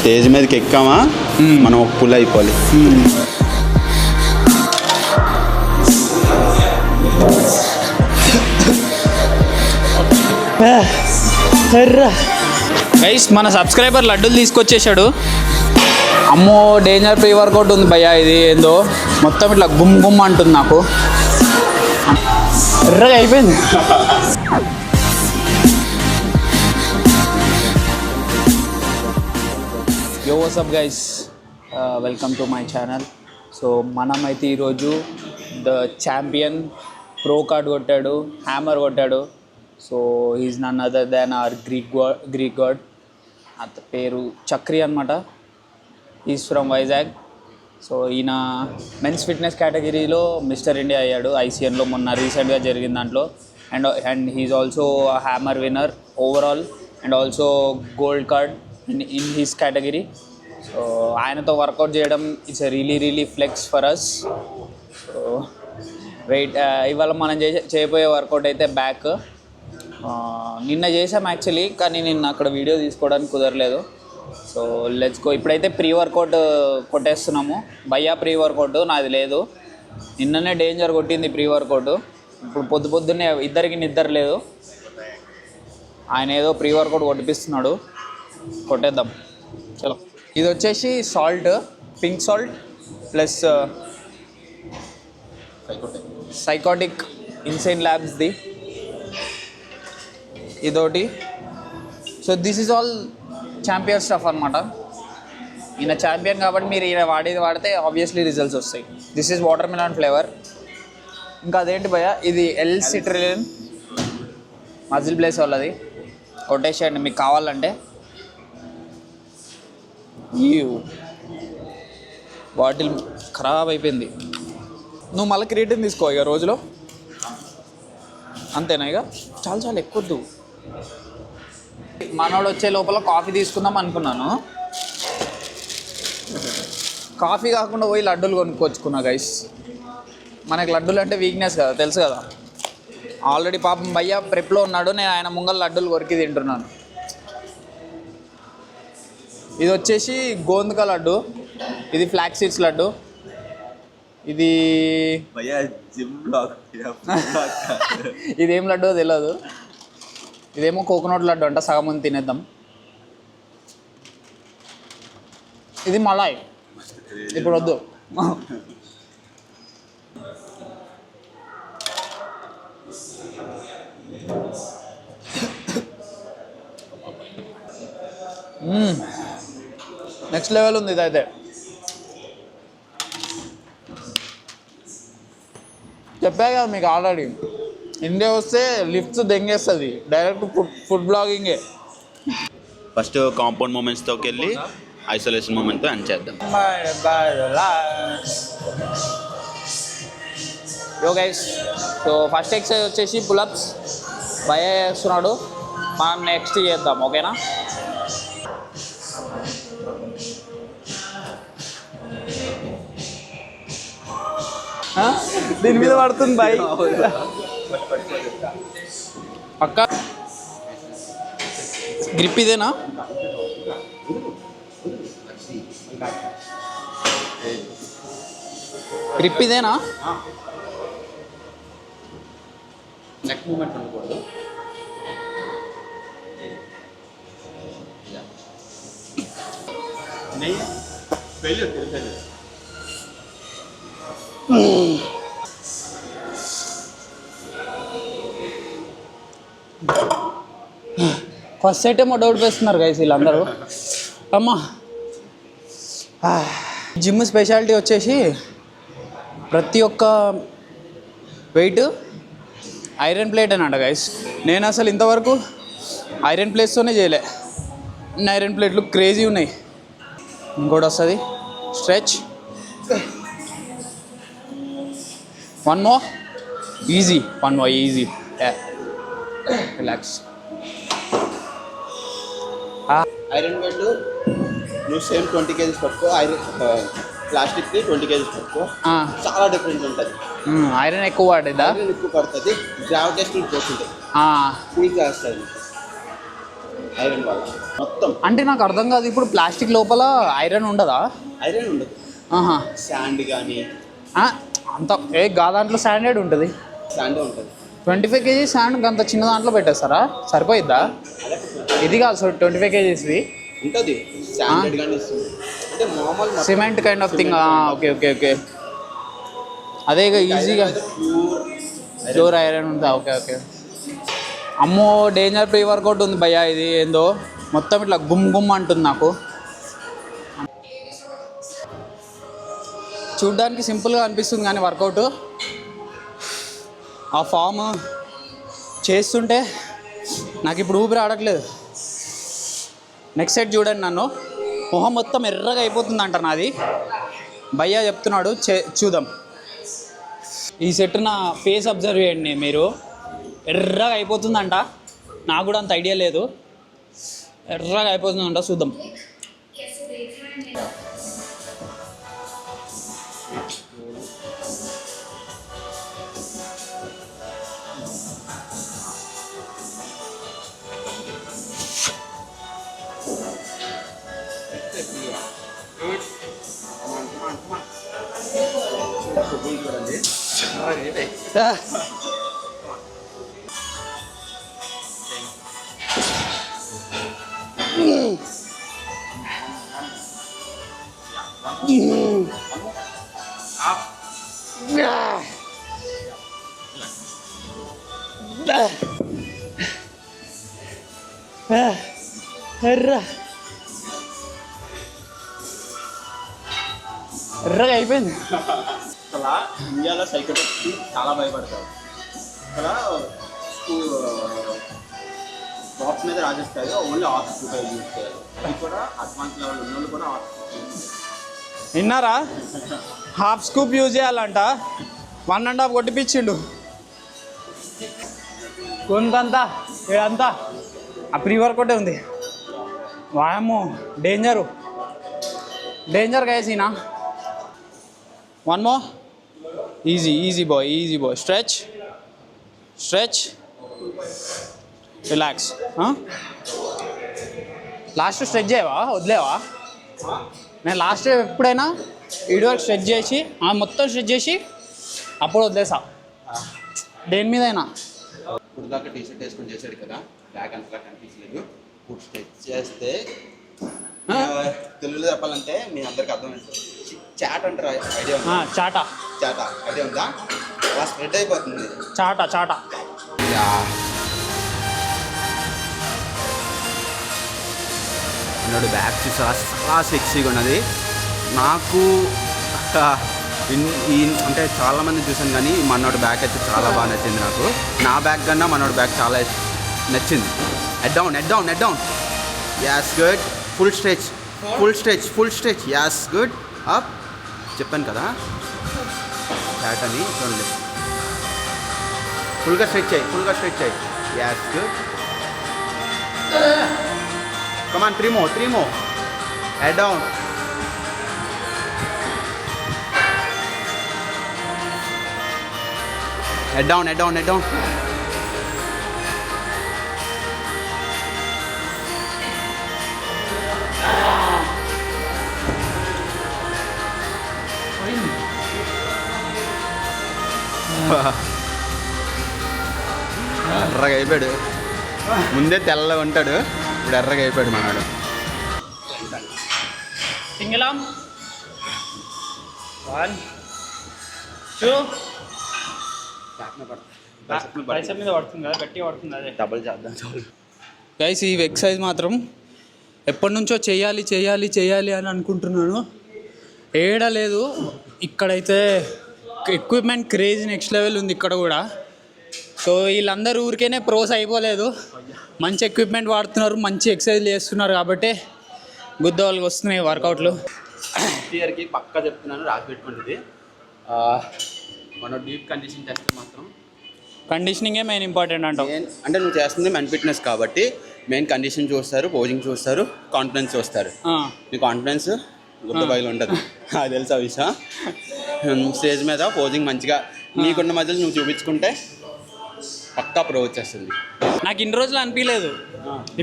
Stage మీదకి ఎక్కామా మనం ఒక పుల్ అయిపోవాలి. గైస్ మన సబ్స్క్రైబర్ లడ్డూలు తీసుకొచ్చేసాడు. అమ్మో డేంజర్ ప్రీ వర్కౌట్ ఉంది భయ్యా. ఇది ఏందో మొత్తం ఇట్లా గుమ్ గుమ్ అంటుంది నాకు. ఎర్రగా అయిపోయింది. Yo what's up guys, welcome to my channel. So మనమైతే ఈరోజు ద ఛాంపియన్ ప్రో కార్డ్ కొట్టాడు, హ్యామర్ కొట్టాడు. So is none other than our Greek god. అతని పేరు చక్రి అనమాట. Is from Vizag. సో ఈయన మెన్స్ ఫిట్నెస్ కేటగిరీలో మిస్టర్ ఇండియా అయ్యాడు ఐసీఎన్లో మొన్న రీసెంట్గా జరిగిన దాంట్లో. And he's also hammer winner overall and also gold card in his category. So ఆయనతో వర్కౌట్ చేయడం it's really flex for us. So wait ఇవాళ మనం చేయబోయే వర్కౌట్ అయితే బ్యాక్. నిన్న చేసాం యాక్చువల్లీ, కానీ నిన్న అక్కడ వీడియో తీసుకోవడానికి కుదరలేదు. So let's go. ఇప్పుడైతే ప్రీ వర్కౌట్ కొట్టేస్తున్నాము. భయ్యా ప్రీ వర్కౌట్ నాది లేదు. నిన్ననే డేంజర్ కొట్టింది ప్రీ వర్కౌట్. ఇప్పుడు పొద్దున్నే ఇద్దరికి నిద్ర లేదు. ఆయన ఏదో ప్రీ వర్కౌట్ కొట్టిపిస్తున్నాడు. కొట్టేద్దాం చలో. ఇది వచ్చేసి salt, pink salt plus psychotic insane ల్యాబ్స్ది ఇదోటి. So this is all champion stuff అనమాట. ఈయన ఛాంపియన్ కాబట్టి మీరు ఈయన వాడేది వాడితే ఆబ్వియస్లీ రిజల్ట్స్ వస్తాయి. This is watermelon flavour. ఇంకా అదేంటి భయ్య, ఇది ఎల్-సిట్రిలిన్ మజిల్ ప్లేస్ వాళ్ళది. కొట్టేసేయండి మీకు కావాలంటే. బాటిల్ ఖరాబ్ అయిపోయింది. నువ్వు మళ్ళీ క్రియేటిన్ తీసుకో ఇక రోజులో. అంతేనా? ఇక చాలా ఎక్కువద్దు. మనోడు వచ్చే లోపల కాఫీ తీసుకుందాం అనుకున్నాను. కాఫీ కాకుండా పోయి లడ్డూలు కొనుక్కొచ్చుకున్నా గైస్. మనకి లడ్డూలు అంటే వీక్నెస్ కదా, తెలుసు కదా. ఆల్రెడీ పాపం భయ్య ప్రెప్లో ఉన్నాడు, నేను ఆయన ముంగల్ లడ్డూలు కొరికి తింటున్నాను. ఇది వచ్చేసి గోందుక లడ్డు, ఇది ఫ్లాక్ సీడ్స్ లడ్డు, ఇది ఇదేం లడ్డు తెలియదు. ఇదేమో కోకోనట్ లడ్డు అంట. సగం మంది తినేద్దాం. ఇది మలాయ్, ఇప్పుడు వద్దు. నెక్స్ట్ లెవెల్ ఉంది ఇదైతే. చెప్పా కదా మీకు ఆల్రెడీ, ఇండియా వస్తే లిఫ్ట్స్ దెంగేస్తుంది. డైరెక్ట్ ఫుడ్ బ్లాగింగే. ఫస్ట్ కాంపౌండ్ మూమెంట్స్తోకి వెళ్ళి ఐసోలేషన్ మూమెంట్తో ఎండ్ చేద్దాం. Yo guys, so first exercise వచ్చేసి పులప్స్. భయ చేస్తున్నాడు, మనం నెక్స్ట్ చేద్దాం. ఓకేనా? దీని మీద పడుతుంది బాయ్ పక్క. గ్రిప్ ఇదేనా? గ్రిప్ ఇదేనా? నెక్ మూమెంట్ ఉండకూడదు. ఫస్ట్ సెట్ ఏమో డౌట్ వేస్తున్నారు గైస్ వీళ్ళందరూ. అమ్మా, జిమ్ స్పెషాలిటీ వచ్చేసి ప్రతి ఒక్క వెయిట్ ఐరన్ ప్లేట్ అని అంట గైస్. నేను అసలు ఇంతవరకు ఐరన్ ప్లేట్స్తోనే చేయలే. ఐరన్ ప్లేట్లు క్రేజీ ఉన్నాయి. ఇంకోటి వస్తుంది stretch. One more easy, relax. Iron weight నువ్వు సేమ్ 20 kgs పట్టుకో, ఐరన్ ప్లాస్టిక్ది 20 kgs పట్టుకో, చాలా డిఫరెంట్ ఉంటుంది. ఐరన్ ఎక్కువ పడుతుందా? ఐరన్ ఎక్కువ పడుతుంది, గ్రావిటేషనల్ ఫోర్స్ ఉంటుంది, వీక్గా వస్తుంది. ఐరన్ వల్ల మొత్తం. అంటే నాకు అర్థం కాదు, ఇప్పుడు ప్లాస్టిక్ లోపల ఐరన్ ఉండదా? ఐరన్ ఉండదు. ఆహా, శాండ్ కానీ అంత దాంట్లో స్టాండర్డ్ ఉంటుంది. శాండే ఉంటుంది. 25 kg శాండ్ అంత చిన్న దాంట్లో పెట్టేస్తారా? సరిపోయిద్దా? ఇది కాదు, సో 25 kgsవి ఉంటుంది. స్టాండర్డ్ కానీ ఇస్తుంది. అంటే మామూలు cement kind of thing. Okay okay okay, అదే ఈజీగా ప్యూర్ ఐరన్ ఉందా? Okay okay. అమ్మో, డేంజర్ ప్రీ వర్కౌట్ ఉంది భయ్యా. ఇది ఏందో మొత్తం ఇట్లా గుమ్ గుమ్ అంటుంది నాకు. చూడ్డానికి సింపుల్గా అనిపిస్తుంది కానీ వర్కౌట్ ఆ ఫామ్ చేస్తుంటే నాకు ఇప్పుడు ఊపిరి ఆడట్లేదు. నెక్స్ట్ సెట్ చూడండి, నన్ను మొహం మొత్తం ఎర్రగా అయిపోతుంది అంట నాది. భయ్యా చెప్తున్నాడు, చూద్దాం. ఈ సెట్ నా ఫేస్ అబ్జర్వ్ చేయండి మీరు, ఎర్రగా అయిపోతుందంట. నాకు కూడా అంత ఐడియా లేదు, ఎర్రగా అయిపోతుందంట. చూద్దాం. ఎర్రగా అయిపోయింది. అసలు ఇండియాలో సైకోటిక్స్కి చాలా భయపడతారు. అసలు బాక్స్ మీద రాజేస్తారు, ఓన్లీ ఆఫ్ స్కూప్ యూజ్ చేయాలి. అది కూడా అడ్వాన్స్ లెవెల్ ఉన్న వాళ్ళు కూడా ఆఫ్ స్కూప్. విన్నారా? హాఫ్ స్కూప్ యూజ్ చేయాలంట. 1.5 కొట్టిపించిండు కొంతంతా. ఇదంతా ఆ ప్రీ వర్కౌటే ఉంది. వాయమ్మో, డేంజర్ గైసీనా. One more. Easy boy. Stretch relax. Last stretch చేయవా? వదిలేవా? నేను లాస్ట్ ఎప్పుడైనా వీడియో వరకు స్ట్రెచ్ చేసి మొత్తం స్ట్రెచ్ చేసి అప్పుడు వదిలేసా, దేని మీదైనా. ఇప్పుడు దాకా టీ షర్ట్ వేసుకొని చేశాడు కదా, బ్యాగ్ అంతలా కనిపించలేదు. ఇప్పుడు స్ట్రెచ్ చేస్తే తెలుగులో చెప్పాలంటే మీ అందరికి అర్థమవుతుంది. చాట్ అంటారు, ఐడియా ఉందా? చాటా ఐడియా ఉందా? అలా స్ప్రెడ్ అయిపోతుంది. చాటా. అన్నాడు బ్యాగ్ చూసారా, చాలా సెక్సీగా ఉన్నది. నాకు అంటే చాలామంది చూసాను కానీ మనోడు బ్యాగ్ అయితే చాలా బాగా నచ్చింది నాకు. నా బ్యాగ్ కన్నా మనోడు బ్యాగ్ చాలా నచ్చింది. Head down. Yes good. Full stretch. Yes good. Up. చెప్పాను కదా చాట్ అని. చూడండి, ఫుల్గా స్ట్రెచ్ అయ్యి. Yes good. Come on, 3 more. Head down. Head down. ఎర్రగా అయిపోయాడు. ముందే తెల్లగా ఉంటాడు, ఇప్పుడు ఎర్రగా అయిపోయాడు మనవాడు. సింగిలం 1 2 బైసెప్ మీద పడుతుంది కదా, గట్టిగా పడుతుంది. అదే డబుల్ చేద్దాం. గైస్, ఈ ఎక్సర్సైజ్ మాత్రం ఎప్పటి నుంచో చేయాలి అని అనుకుంటున్నాను. ఏడలేదు. ఇక్కడైతే ఎక్విప్మెంట్ క్రేజ్ నెక్స్ట్ లెవెల్ ఉంది ఇక్కడ కూడా. సో వీళ్ళందరూ ఊరికేనే ప్రోస్ అయిపోలేదు, మంచి ఎక్విప్మెంట్ వాడుతున్నారు, మంచి ఎక్సర్సైజ్ చేస్తున్నారు కాబట్టి గుద్ద వాళ్ళకి వస్తున్నాయి వర్కౌట్లు. ఇయర్కి పక్కా చెప్తున్నాను, రాసి పెట్టుకుంటుంది. మనం డీప్ కండిషన్ చేస్తే మాత్రం కండిషనింగే మెయిన్ ఇంపార్టెంట్ అంటావు. అంటే నువ్వు చేస్తుంది మెన్ ఫిట్నెస్ కాబట్టి మెయిన్ కండిషన్ చూస్తారు, పోజింగ్ చూస్తారు, కాన్ఫిడెన్స్ చూస్తారు. నీ కాన్ఫిడెన్స్ గుర్తు బయలు ఉంటుంది, అది తెలుసా విషయం. స్టేజ్ మీద పోజింగ్ మంచిగా నీకున్న మధ్యలో నువ్వు చూపించుకుంటే పక్కా ప్రో వచ్చేస్తుంది. నాకు ఇన్ని రోజులు అనిపించలేదు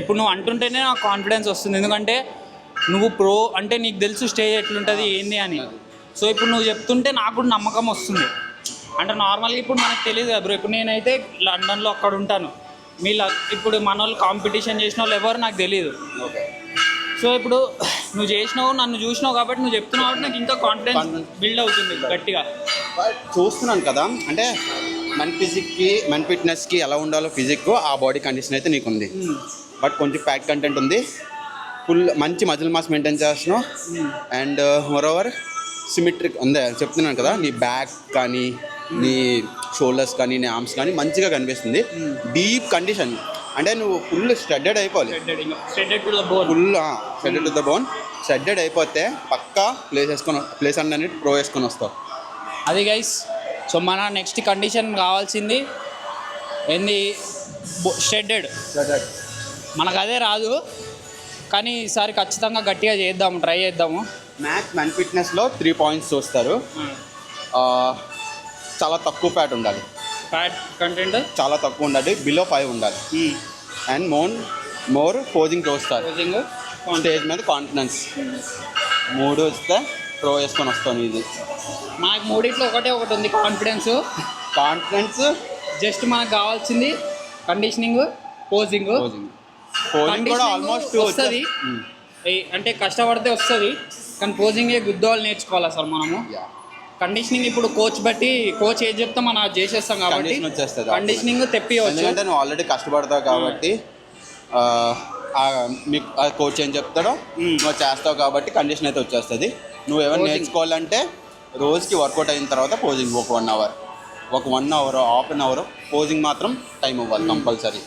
ఇప్పుడు నువ్వు అంటుంటేనే నాకు కాన్ఫిడెన్స్ వస్తుంది, ఎందుకంటే నువ్వు ప్రో అంటే నీకు తెలుసు స్టేజ్ ఎట్లుంటుంది ఏంది అని. సో ఇప్పుడు నువ్వు చెప్తుంటే నాకు కూడా నమ్మకం వస్తుంది. అంటే నార్మల్గా ఇప్పుడు మనకు తెలియదు కదా బ్రో, ఇప్పుడు నేనైతే లండన్లో అక్కడ ఉంటాను, ఇప్పుడు మన వాళ్ళు కాంపిటీషన్ చేసిన వాళ్ళు ఎవరు నాకు తెలియదు. ఓకే. సో ఇప్పుడు నువ్వు చేసినావు, నన్ను చూసినావు కాబట్టి నువ్వు చెప్తున్నావు కాబట్టి నాకు ఇంకా కాన్ఫిడెన్స్ బిల్డ్ అవుతుంది గట్టిగా. చూస్తున్నాను కదా, అంటే మన ఫిట్నెస్కి ఎలా ఉండాలో ఫిజిక్, ఆ బాడీ కండిషన్ అయితే నీకు ఉంది. బట్ కొంచెం ఫ్యాట్ కంటెంట్ ఉంది, ఫుల్ మంచి మజిల్ మాస్ మెయింటైన్ చేస్తున్నావు. అండ్ మోరోవర్ సిమెట్రిక్ ఉంది చెప్తున్నాను కదా, నీ బ్యాక్ కానీ నీ షోల్డర్స్ కానీ నీ ఆర్మ్స్ కానీ మంచిగా కనిపిస్తుంది. డీప్ కండిషన్ అంటే నువ్వు ఫుల్ స్టెడెడ్ అయిపోవాలి, ఫుల్ స్టెడెడ్ టు ద బోన్. స్టెడెడ్ అయిపోతే పక్కా ప్లేస్ అనేది ప్రో వేసుకొని వస్తావు. అది గైస్. సో మన నెక్స్ట్ కండిషన్ కావాల్సింది ఏంది, షెడ్డెడ్. మనకు అదే రాదు, కానీ ఈసారి ఖచ్చితంగా గట్టిగా చేద్దాము, ట్రై చేద్దాము. మ్యాక్స్ మన ఫిట్నెస్లో 3 పాయింట్స్ చూస్తారు. చాలా తక్కువ ఫ్యాట్ ఉండాలి, ఫ్యాట్ కంటెంట్ చాలా తక్కువ ఉండాలి, బిలో 5 ఉండాలి. అండ్ మోర్ పోజింగ్ చూస్తారు, స్టేజ్ మీద కాన్ఫిడెన్స్. 3 వస్తే ప్రో వేసుకొని వస్తాను. ఇది మనకు మూడిట్లో ఒకటి ఉంది, కాన్ఫిడెన్స్. జస్ట్ మనకు కావాల్సింది కండిషనింగ్, పోజింగ్ కూడా ఆల్మోస్ట్ వస్తుంది. అంటే కష్టపడితే వస్తుంది, కానీ పోజింగే గుద్దోళ్ళు నేర్చుకోవాలి అసలు మనము. కండిషనింగ్ ఇప్పుడు కోచ్ ఏది చెప్తా మనం అది చేసేస్తాం కాబట్టి కండిషనింగ్ తెప్పివచ్చు. ఎందుకంటే నువ్వు ఆల్రెడీ కష్టపడతావు కాబట్టి మీకు కోచ్ ఏం చెప్తాడో నువ్వు చేస్తావు కాబట్టి కండిషన్ అయితే వచ్చేస్తుంది. నువ్వు ఎవరు నేర్చుకోవాలంటే రోజుకి వర్కౌట్ అయిన తర్వాత పోజింగ్ ఒక 1 అవర్, ఒక 1 hour, half an hour posing మాత్రం టైం ఇవ్వాలి కంపల్సరీ.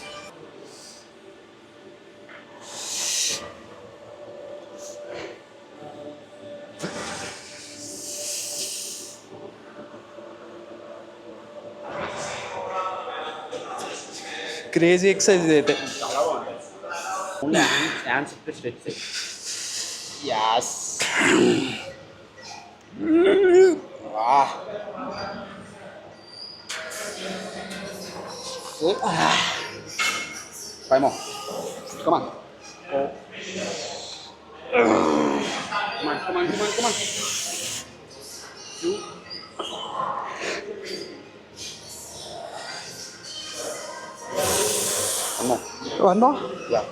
క్రేజీ ఎక్సర్సైజ్ అయితే చాలా బాగుంటుంది. Hands stretch. Yes. Five more. Come on. Come on. 2. One more? Yeah.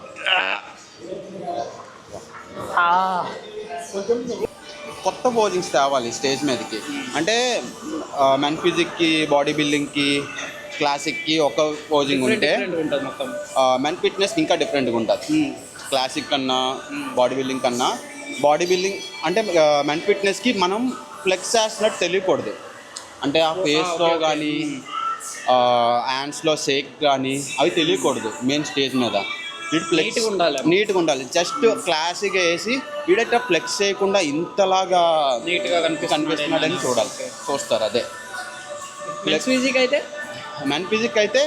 కొత్త పోజింగ్స్ తేవాలి స్టేజ్ మీదకి. అంటే మెన్ ఫిజిక్కి, బాడీ బిల్డింగ్కి, క్లాసిక్కి ఒక పోజింగ్ ఉంటే మెన్ ఫిట్నెస్ ఇంకా డిఫరెంట్గా ఉంటుంది. క్లాసిక్ కన్నా బాడీ బిల్డింగ్ కన్నా. బాడీ బిల్డింగ్ అంటే మెన్ ఫిట్నెస్కి మనం ఫ్లెక్స్ చేస్తున్నట్టు తెలియకూడదు. అంటే ఆ ఫేస్లో కానీ హ్యాండ్స్లో షేక్ కానీ అవి తెలియకూడదు మెయిన్ స్టేజ్ మీద. నీట్గా ఉండాలి. జస్ట్ క్లాసిక్గా వేసి వీడైతే ఫ్లెక్స్ చేయకుండా ఇంతలాగా నీట్గా కనిపిస్తున్నాడని చూస్తారు. అదే మెన్ ఫిజిక్ అయితే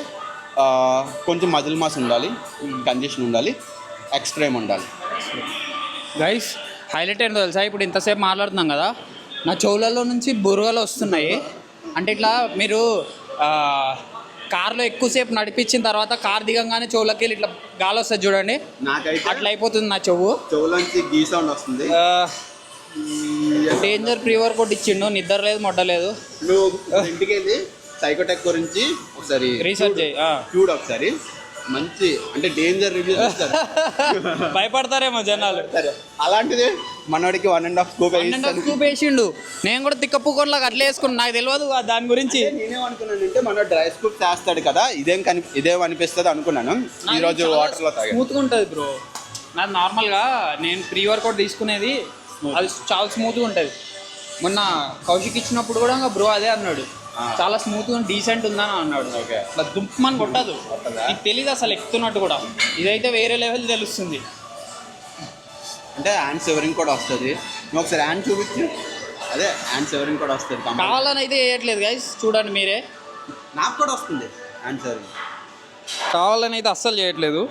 కొంచెం మజిల్ మాస్ ఉండాలి, కండిషన్ ఉండాలి, ఎక్స్ట్రీమ్ ఉండాలి. గైస్ హైలైట్ ఏంటో తెలుసా, ఇప్పుడు ఇంతసేపు మాట్లాడుతున్నాం కదా, నా చెవులలో నుంచి బురగలు వస్తున్నాయి. అంటే ఇట్లా మీరు కార్లో ఎక్కువసేపు నడిపించిన తర్వాత కార్ దిగంగానే చెవులకి వెళ్ళి ఇట్లా గాలి వస్తుంది చూడండి, నాకైతే అట్లా అయిపోతుంది నా చెవులోంచి గీ సౌండ్ వస్తుంది. డేంజర్ ప్రీ వర్కౌట్ ఇచ్చిండు, నిద్ర లేదు, మొట్టలేదు. నువ్వు ఇంటికి వెళ్ళి సైకోటెక్ గురించి ఒకసారి రీసెర్చ్ చేయి, చూడు ఒకసారి. మంచి అంటే డేంజర్ రివ్యూస్ ఇస్తారు. భయపడతారేమో జనాలు. అలాంటిది మనోడికి 1.5 స్కూప్ వేసిండు. నేను కూడా తిక్కప్పుకోలాగా అట్లా వేసుకున్నాను, నాకు తెలియదు దాని గురించి. నేనేమనుకున్నానంటే మన డ్రై స్కూప్ చేస్తాడు కదా, ఇదేం అనిపిస్తుంది అనుకున్నాను. ఈరోజు వాటర్లో స్మూత్గా ఉంటుంది బ్రో. నాది నార్మల్గా నేను ప్రీ వర్కౌట్ తీసుకునేది అది చాలా స్మూత్గా ఉంటుంది. మొన్న కౌశిక్ ఇచ్చినప్పుడు కూడా బ్రో అదే అన్నాడు, చాలా స్మూత్గా డీసెంట్ ఉందని అన్నాడు. అట్లా దుమ్మని కొట్టదు, నీకు తెలీదు అసలు ఎక్కుతున్నట్టు కూడా. ఇదైతే వేరే లెవెల్ తెలుస్తుంది. అంటే హ్యాండ్ సెవరింగ్ కూడా వస్తుంది. నువ్వు ఒకసారి హ్యాండ్ చూపించు. అదే హ్యాండ్ సెవరింగ్ కూడా వస్తుంది. కావాలని అయితే వేయట్లేదు గైస్, చూడండి మీరే. నాకు కూడా వస్తుంది హ్యాండ్ సెవరింగ్. కావాలని అయితే అస్సలు చేయట్లేదు.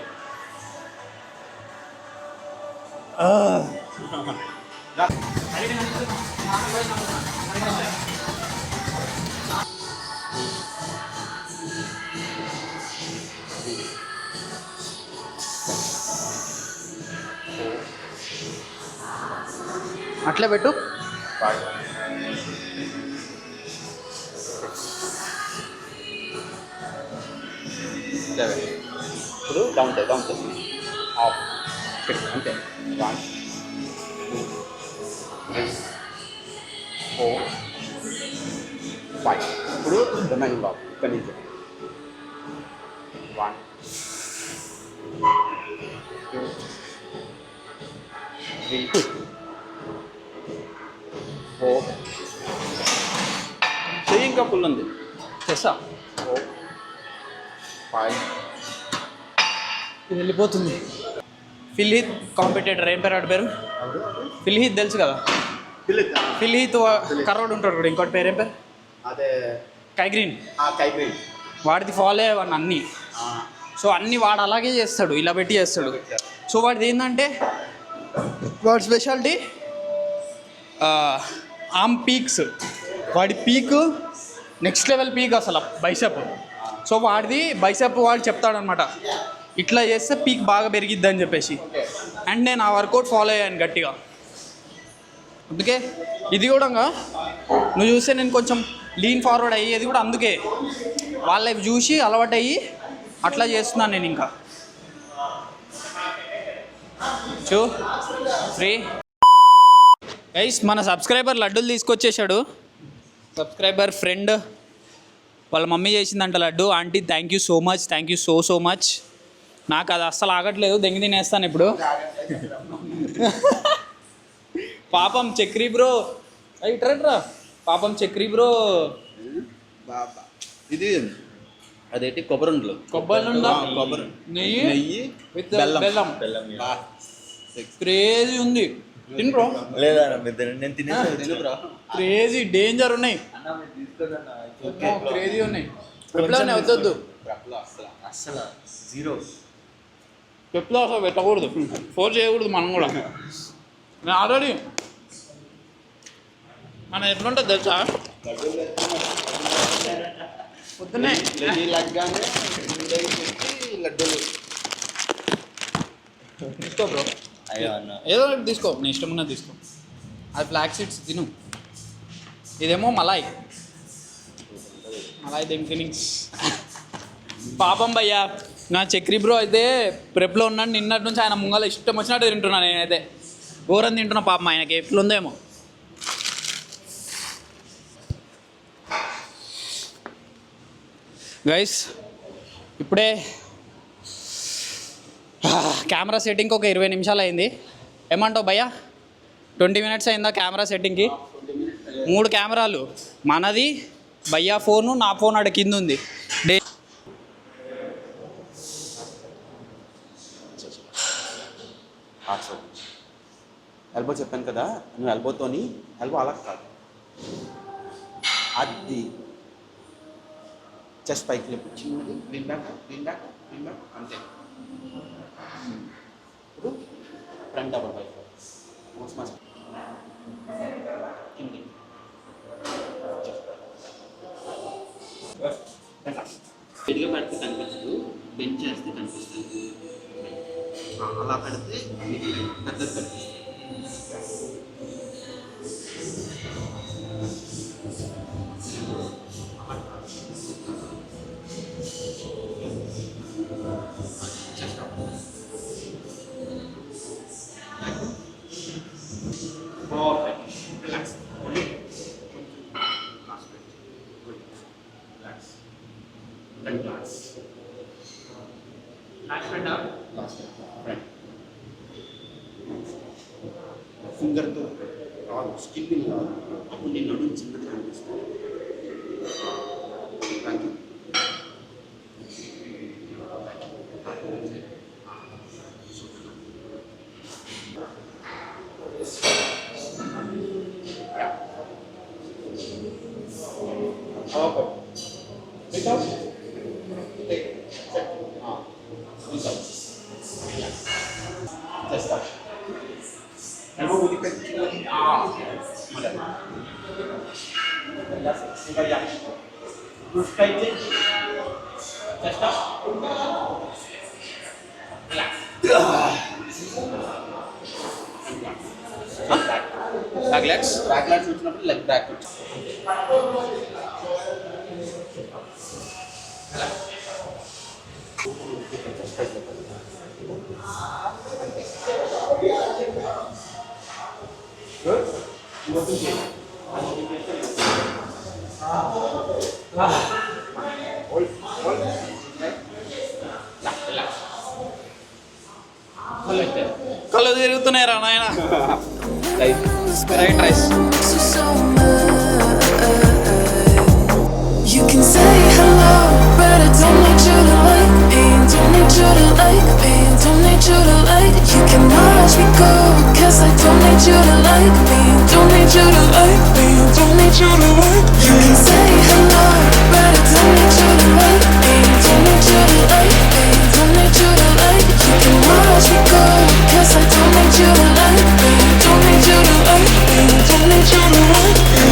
అట్లే పెట్టు. 5 7 ఇప్పుడు డౌన్ ఆఫ్ అంతే 1 2 3 4 5 ఇప్పుడు రిమైనింగ్ బాబు ఇక్కడి నుంచి 1 2 3 4 చెయ్యి ఇంకా ఫుల్ ఉంది చేస్తా. 4 5 ఇది వెళ్ళిపోతుంది. ఫిల్హీత్ కాంపిటేటర్ ఏం పేరు? ఆడి పేరు ఫిల్హీత్ తెలుసు కదా. ఫిల్హీత్ కర్రోడు ఉంటాడు కూడా, ఇంకోటి పేరు ఏం పేరు? అదే కైగ్రీన్. కైగ్రీన్ వాడిది ఫాలో అయ్యేవాడిని అన్నీ. సో అన్నీ వాడు అలాగే చేస్తాడు, ఇలా పెట్టి చేస్తాడు. సో వాడిది ఏంటంటే వాడి స్పెషాలిటీ ఆమ్ పీక్స్. వాడి పీక్ నెక్స్ట్ లెవెల్ పీక్ అసలు బైసెప్. సో వాడిది బైసెప్ వాడు చెప్తాడనమాట, ఇట్లా చేస్తే పీక్ బాగా పెరిగిద్ది అని చెప్పేసి. అండ్ నేను ఆ వర్కౌట్ ఫాలో అయ్యాను గట్టిగా. అందుకే ఇది కూడా నువ్వు చూస్తే నేను కొంచెం లీన్ ఫార్వర్డ్ అయ్యేది కూడా అందుకే. వాళ్ళవి చూసి అలవాటు అయ్యి అట్లా చేస్తున్నాను నేను. ఇంకా 2 3 గైస్, మన సబ్స్క్రైబర్ లడ్డూలు తీసుకొచ్చేసాడు. సబ్స్క్రైబర్ ఫ్రెండ్ వాళ్ళ మమ్మీ చేసిందంట laddu. Aunty thank you so much, thank you so much. నాకు అది అస్సలు ఆగట్లేదు, దెంగి తినేస్తాను ఇప్పుడు. పాపం చక్రీ బ్రో, ఇట్రా పాపం చక్రీ బ్రో. ఇది అదేంటి కొబ్బరి ఉండలు, కొబ్బరి నెయ్యి విత్ బెల్లం. క్రేజీ ఉంది. తిను బ్రో. లేదా నేను తినేసి బ్రో. క్రేజీ డేంజర్ ఉన్నాయి, క్రేజీ ఉన్నాయి. ఎప్పుడైనా వద్దొద్దు, అసలు జీరో. పెప్పులో అసలు పెట్టకూడదు, ఫోర్స్ చేయకూడదు మనం కూడా. నేను ఆల్రెడీ మనం ఎట్లుంటుంది తెలుసా, పొద్దున్నే లడ్డూలు తీసుకో బ్రో, ఏదో ఒకటి తీసుకో, నీ ఇష్టం ఉన్నది తీసుకో. అది ఫ్లాక్ సీడ్స్ తిను. ఇదేమో మలాయ్ థింకింగ్స్. పాపం భయ్యా, నా చక్రీ బ్రో అయితే ప్రెప్లో ఉన్నాడు నిన్నటి నుంచి. ఆయన ముంగల ఇష్టం వచ్చినట్టు తింటున్నాను నేనైతే. ఘోరం తింటున్నా పాపం, ఆయనకి ఎట్లుందేమో. గైస్ ఇప్పుడే కెమెరా సెట్టింగ్కి ఒక 20 నిమిషాలు అయింది. ఏమంటావు భయ్యా? 20 మినిట్స్ అయిందా కెమెరా సెట్టింగ్కి? 3 కెమెరాలు, మనది, భయ్యా ఫోను, నా ఫోన్ ఆడ కింద ఉంది. ఎల్బో చెప్పాను కదా, నువ్వు ఎల్బోతోని, ఎల్బో అలా కాదు, అది చెస్ట్ పైకి లేపు, చిన్నది విన్ బ్యాక్ అంతే. ఇప్పుడు ఫ్రంట్ డబల్ బై 4 కింది పెరిగా పెడితే కనిపించదు, బెంచ్ చేస్తే కనిపిస్తుంది. అలా పెడితే పెద్దది కనిపిస్తుంది. ఫింగర్తో రాదు, స్కిప్పింగ్ రాదు, అప్పుడు నేను నడుము చిన్నది కనిపిస్తుంది. బ్యాక్ లెగ్స్ వచ్చినప్పుడు లెగ్ బ్యాక్ కళ్ళు తిరుగుతున్నాయి రా నాయన. Right rice. You can say hello, but I don't need you to like me. Don't need you to like me. Don't need you to like. You can watch me go, 'cause I don't need you to like me. Don't need you to like me. Don't need you to like. You can say hello, but I don't need you to like me. Don't need you to like me. Don't need you to like. You can watch me go, 'cause I don't need you to like me. Don't need you to like me. Don't need you to like me.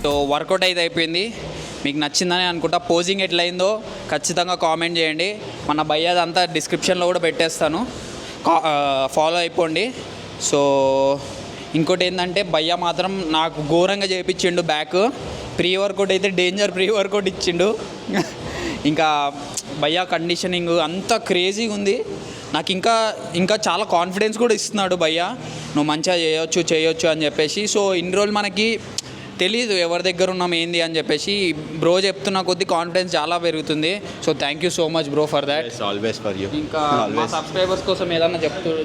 So workout అయితే అయిపోయింది. మీకు నచ్చిందని అనుకుంటా. Posing ఎట్లయిందో ఖచ్చితంగా comment చేయండి. మన భయ్యాది అంతా డిస్క్రిప్షన్లో కూడా పెట్టేస్తాను, ఫాలో అయిపోండి. సో ఇంకోటి ఏంటంటే భయ్య మాత్రం నాకు ఘోరంగా చేయించిండు బ్యాక్. ప్రీ వర్కౌట్ అయితే డేంజర్ ప్రీ వర్కౌట్ ఇచ్చిండు. ఇంకా భయ్య కండిషనింగ్ అంతా క్రేజీగా ఉంది. నాకు ఇంకా చాలా కాన్ఫిడెన్స్ కూడా ఇస్తున్నాడు భయ్య, నువ్వు మంచిగా చేయొచ్చు అని చెప్పేసి. సో ఇన్ని రోజులు మనకి తెలీదు ఎవరి దగ్గర ఉన్నాం ఏంది అని చెప్పేసి. బ్రో చెప్తున్న కొద్దీ కాన్ఫిడెన్స్ చాలా పెరుగుతుంది. So thank you so much bro for that. Always for you. ఇంకా మా సబ్స్క్రైబర్స్ కోసం ఏదన్నా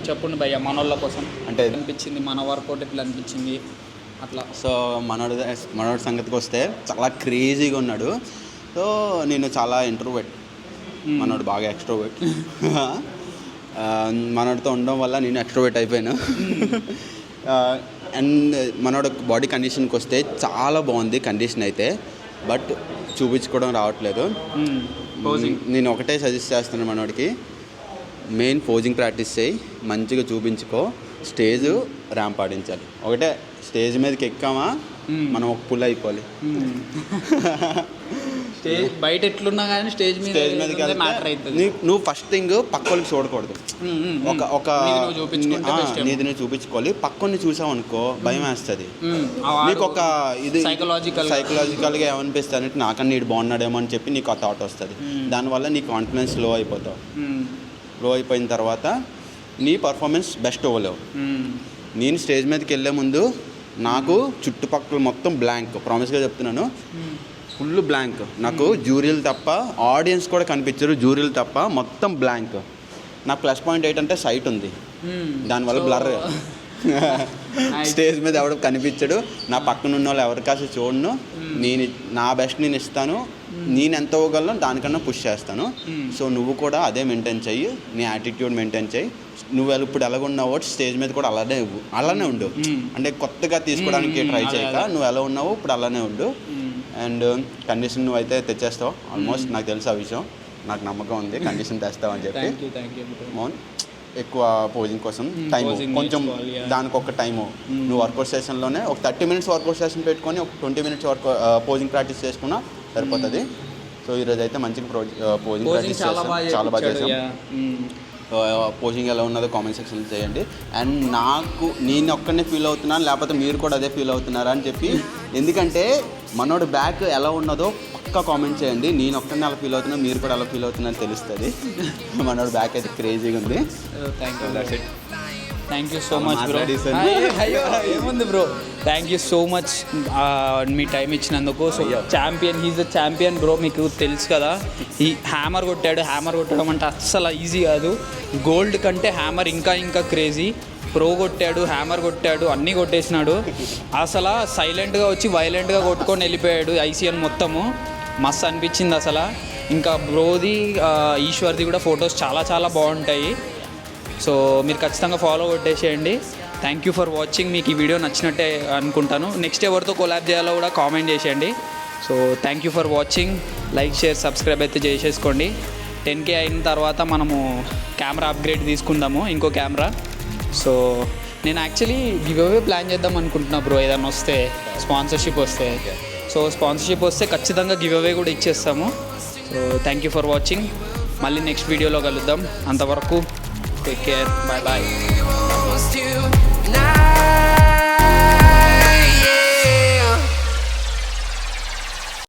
చెప్పండి భయ్య, మనోళ్ళ కోసం. అంటే అనిపించింది మన వర్కౌట్ ఎట్లా అనిపించింది అట్లా. సో మనోడి సంగతికి వస్తే చాలా క్రేజీగా ఉన్నాడు. సో నేను చాలా ఇంట్రోవర్ట్, మనోడు బాగా ఎక్స్ట్రోవర్ట్. మనోడితో ఉండడం వల్ల నేను ఎక్స్ట్రోవర్ట్ అయిపోయాను. అండ్ మనోడు బాడీ కండిషన్కి వస్తే చాలా బాగుంది కండిషన్ అయితే, బట్ చూపించుకోవడం రావట్లేదు. నేను ఒకటే సజెస్ట్ చేస్తున్నాను మనోడికి, మెయిన్ పోజింగ్ ప్రాక్టీస్ చేయి, మంచిగా చూపించుకో, స్టేజ్ ర్యాంప్ ఆడించాలి. ఒకటే స్టేజ్ మీదకి ఎక్కామా మనం ఒక పుల్ అయిపోవాలి. స్టేజ్ బయట ఎట్లున్నా కానీ స్టేజ్ మీదకి మ్యాటర్ అవుతుంది. నువ్వు ఫస్ట్ థింగ్ పక్క వాళ్ళకి చూడకూడదు, నీది నువ్వు చూపించుకోవాలి. పక్కని చూసావు అనుకో భయం వేస్తుంది నీకు. ఒక ఇది సైకలాజికల్గా ఏమనిపిస్తుంది అంటే నాకన్నా నీడు బాగున్నాడేమో అని చెప్పి నీకు ఆ థాట్ వస్తుంది. దానివల్ల నీ కాన్ఫిడెన్స్ లో అయిపోతావు. లో అయిపోయిన తర్వాత నీ పర్ఫార్మెన్స్ బెస్ట్ అవ్వలేవు. నేను స్టేజ్ మీదకి వెళ్ళే ముందు నాకు చుట్టుపక్కల మొత్తం బ్లాంక్, ప్రామిస్గా చెప్తున్నాను, ఫుల్ బ్లాంక్. నాకు జ్యూరీలు తప్ప, ఆడియన్స్ కూడా కనిపించరు, జ్యూరీలు తప్ప మొత్తం బ్లాంక్. నాకు ప్లస్ పాయింట్ ఏంటంటే సైట్ ఉంది, దానివల్ల బ్లర్. స్టేజ్ మీద ఎవడు కనిపించడు, నా పక్కన ఉన్న వాళ్ళు ఎవరి కాసి చూడను. నేను నా బెస్ట్ నేను ఇస్తాను, నేను ఎంత ఇవ్వగలను దానికన్నా పుష్ చేస్తాను. సో నువ్వు కూడా అదే మెయింటైన్ చెయ్యి, నీ యాటిట్యూడ్ మెయింటైన్ చెయ్యి. నువ్వు ఇప్పుడు ఎలాగున్నావో స్టేజ్ మీద కూడా అలానే ఉండు. అంటే కొత్తగా తీసుకోవడానికి ట్రై చేయక నువ్వు ఎలా ఉన్నావో ఇప్పుడు అలానే ఉండు. అండ్ కండిషన్ నువ్వు అయితే తెచ్చేస్తావు ఆల్మోస్ట్, నాకు తెలుసు ఆ విషయం, నాకు నమ్మకం ఉంది కండిషన్ తెస్తావు అని చెప్పి. మోన్ ఎక్కువ పోజింగ్ కోసం టైం కొంచెం, దానికి ఒక టైము నువ్వు వర్కౌట్ సెషన్లోనే ఒక 30 minutes వర్కౌట్ సెషన్ పెట్టుకొని ఒక 20 minutes పోజింగ్ ప్రాక్టీస్ చేసుకున్నా సరిపోతుంది. సో ఈరోజు అయితే మంచిగా పోజింగ్ ప్రాక్టీస్ చేస్తాను, చాలా బాగా చేసాం. పోజింగ్ ఎలా ఉన్నదో కామెంట్ సెక్షన్లో చేయండి. అండ్ నేను ఒక్కనే ఫీల్ అవుతున్నాను, లేకపోతే మీరు కూడా అదే ఫీల్ అవుతున్నారా అని చెప్పి. ఎందుకంటే మనోడు బ్యాక్ ఎలా ఉన్నదో పక్కా కామెంట్ చేయండి. నేను ఒక్కనే అలా ఫీల్ అవుతున్నా, మీరు కూడా అలా ఫీల్ అవుతున్నారని తెలుస్తుంది. మనోడు బ్యాక్ అయితే క్రేజీగా ఉంది. Thank you so much bro. ఏముంది bro, thank you so much మీ టైం ఇచ్చినందుకు. So he's the champion bro, మీకు తెలుసు కదా. ఈ హ్యామర్ కొట్టడం అంటే అస్సలు ఈజీ కాదు. గోల్డ్ కంటే హ్యామర్ ఇంకా క్రేజీ. ప్రో కొట్టాడు, హ్యామర్ కొట్టాడు, అన్నీ కొట్టేసినాడు. అసలు సైలెంట్గా వచ్చి వైలెంట్గా కొట్టుకొని వెళ్ళిపోయాడు ఐసీఎన్ మొత్తము. మస్తు అనిపించింది అసలు. ఇంకా బ్రోది ఈశ్వర్ది కూడా ఫొటోస్ చాలా బాగుంటాయి. సో మీరు ఖచ్చితంగా ఫాలో కొట్టేసేయండి. Thank you for watching. మీకు ఈ వీడియో నచ్చినట్టే అనుకుంటాను. నెక్స్ట్ ఎవరితో కొలాబ్ చేయాలో కూడా కామెంట్ చేసేయండి. So thank you for watching. Like, share, subscribe అయితే చేసేసుకోండి. 10K అయిన తర్వాత మనము కెమెరా అప్గ్రేడ్ తీసుకుందాము, ఇంకో కెమెరా. సో నేను యాక్చువల్లీ గివ్ అవే ప్లాన్ చేద్దాం అనుకుంటున్నా బ్రో, ఏదైనా వస్తే, స్పాన్సర్షిప్ వస్తే. సో స్పాన్సర్షిప్ వస్తే ఖచ్చితంగా గివ్ అవే కూడా ఇచ్చేస్తాము. So thank you for watching. మళ్ళీ నెక్స్ట్ వీడియోలో కలుద్దాం. అంతవరకు take care, bye bye. almost you now.